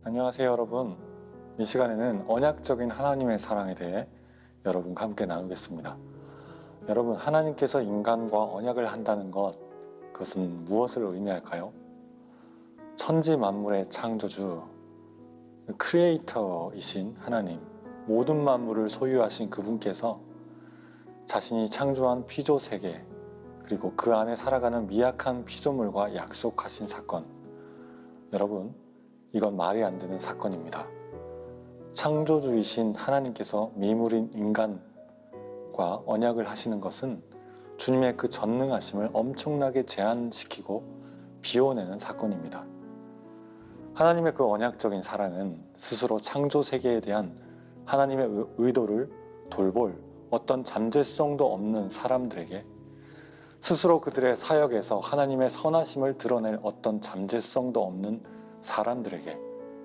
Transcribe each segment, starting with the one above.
안녕하세요 여러분. 이 시간에는 언약적인 하나님의 사랑에 대해 여러분과 함께 나누겠습니다. 여러분, 하나님께서 인간과 언약을 한다는 것, 그것은 무엇을 의미할까요? 천지 만물의 창조주, 크리에이터이신 하나님, 모든 만물을 소유하신 그분께서 자신이 창조한 피조 세계, 그리고 그 안에 살아가는 미약한 피조물과 약속하신 사건. 여러분, 이건 말이 안 되는 사건입니다. 창조주이신 하나님께서 미물인 인간과 언약을 하시는 것은 주님의 그 전능하심을 엄청나게 제한시키고 비워내는 사건입니다. 하나님의 그 언약적인 사랑은 스스로 창조 세계에 대한 하나님의 의도를 돌볼 어떤 잠재성도 없는 사람들에게, 스스로 그들의 사역에서 하나님의 선하심을 드러낼 어떤 잠재성도 없는 사람들에게,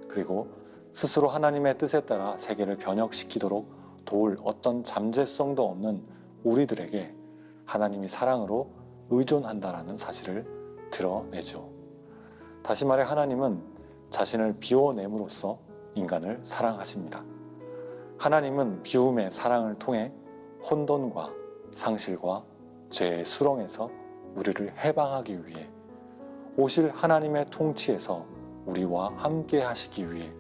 그리고 스스로 하나님의 뜻에 따라 세계를 변혁시키도록 도울 어떤 잠재성도 없는 우리들에게 하나님이 사랑으로 의존한다라는 사실을 드러내죠. 다시 말해 하나님은 자신을 비워냄으로써 인간을 사랑하십니다. 하나님은 비움의 사랑을 통해 혼돈과 상실과 죄의 수렁에서 우리를 해방하기 위해, 오실 하나님의 통치에서 우리와 함께 하시기 위해,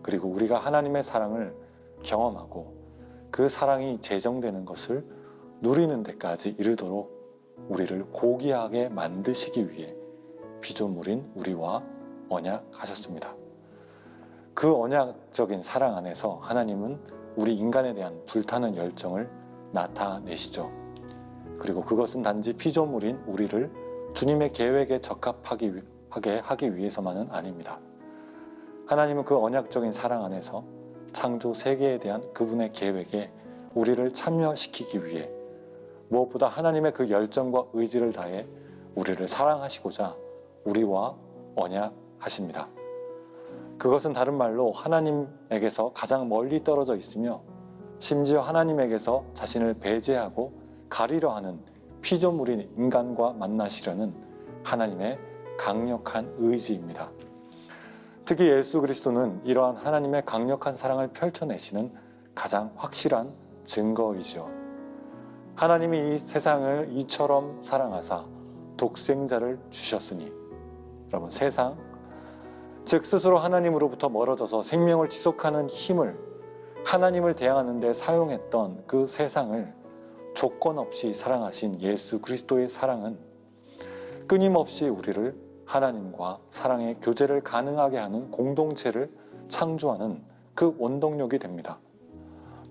그리고 우리가 하나님의 사랑을 경험하고 그 사랑이 제정되는 것을 누리는 데까지 이르도록 우리를 고귀하게 만드시기 위해 피조물인 우리와 언약하셨습니다. 그 언약적인 사랑 안에서 하나님은 우리 인간에 대한 불타는 열정을 나타내시죠. 그리고 그것은 단지 피조물인 우리를 주님의 계획에 적합하게 하기 위해서만은 아닙니다. 하나님은 그 언약적인 사랑 안에서 창조 세계에 대한 그분의 계획에 우리를 참여시키기 위해 무엇보다 하나님의 그 열정과 의지를 다해 우리를 사랑하시고자 우리와 언약하십니다. 그것은 다른 말로 하나님에게서 가장 멀리 떨어져 있으며 심지어 하나님에게서 자신을 배제하고 가리려 하는 피조물인 인간과 만나시려는 하나님의 강력한 의지입니다. 특히 예수 그리스도는 이러한 하나님의 강력한 사랑을 펼쳐내시는 가장 확실한 증거이죠. 하나님이 이 세상을 이처럼 사랑하사 독생자를 주셨으니, 여러분, 세상, 즉 스스로 하나님으로부터 멀어져서 생명을 지속하는 힘을 하나님을 대항하는 데 사용했던 그 세상을 조건 없이 사랑하신 예수 그리스도의 사랑은 끊임없이 우리를 하나님과 사랑의 교제를 가능하게 하는 공동체를 창조하는 그 원동력이 됩니다.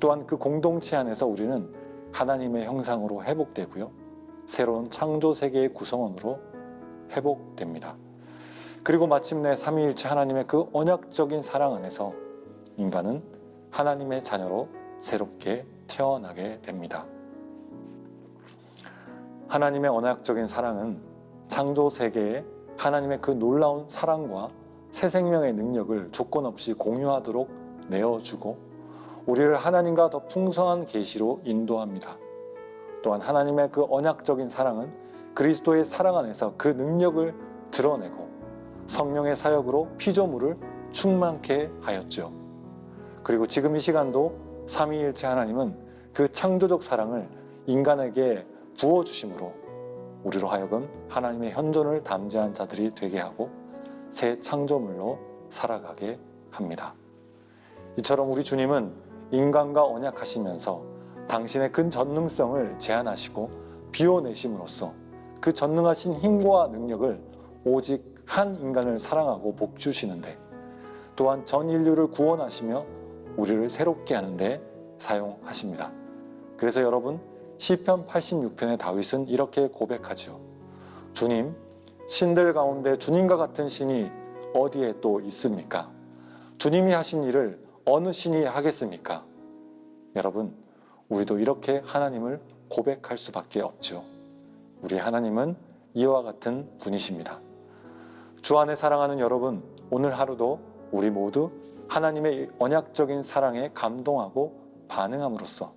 또한 그 공동체 안에서 우리는 하나님의 형상으로 회복되고요, 새로운 창조 세계의 구성원으로 회복됩니다. 그리고 마침내 삼위일체 하나님의 그 언약적인 사랑 안에서 인간은 하나님의 자녀로 새롭게 태어나게 됩니다. 하나님의 언약적인 사랑은 창조 세계에 하나님의 그 놀라운 사랑과 새 생명의 능력을 조건 없이 공유하도록 내어주고 우리를 하나님과 더 풍성한 계시로 인도합니다. 또한 하나님의 그 언약적인 사랑은 그리스도의 사랑 안에서 그 능력을 드러내고 성령의 사역으로 피조물을 충만케 하였죠. 그리고 지금 이 시간도 삼위일체 하나님은 그 창조적 사랑을 인간에게 부어주심으로 우리로 하여금 하나님의 현존을 담대한 자들이 되게 하고 새 창조물로 살아가게 합니다. 이처럼 우리 주님은 인간과 언약하시면서 당신의 그 전능성을 제한하시고 비워내심으로써 그 전능하신 힘과 능력을 오직 한 인간을 사랑하고 복주시는데, 또한 전 인류를 구원하시며 우리를 새롭게 하는데 사용하십니다. 그래서 여러분, 시편 86편의 다윗은 이렇게 고백하죠. 주님, 신들 가운데 주님과 같은 신이 어디에 또 있습니까? 주님이 하신 일을 어느 신이 하겠습니까? 여러분, 우리도 이렇게 하나님을 고백할 수밖에 없죠. 우리 하나님은 이와 같은 분이십니다. 주 안에 사랑하는 여러분, 오늘 하루도 우리 모두 하나님의 언약적인 사랑에 감동하고 반응함으로써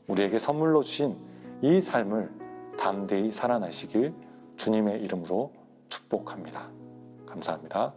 우리에게 선물로 주신 이 삶을 담대히 살아내시길 주님의 이름으로 축복합니다. 감사합니다.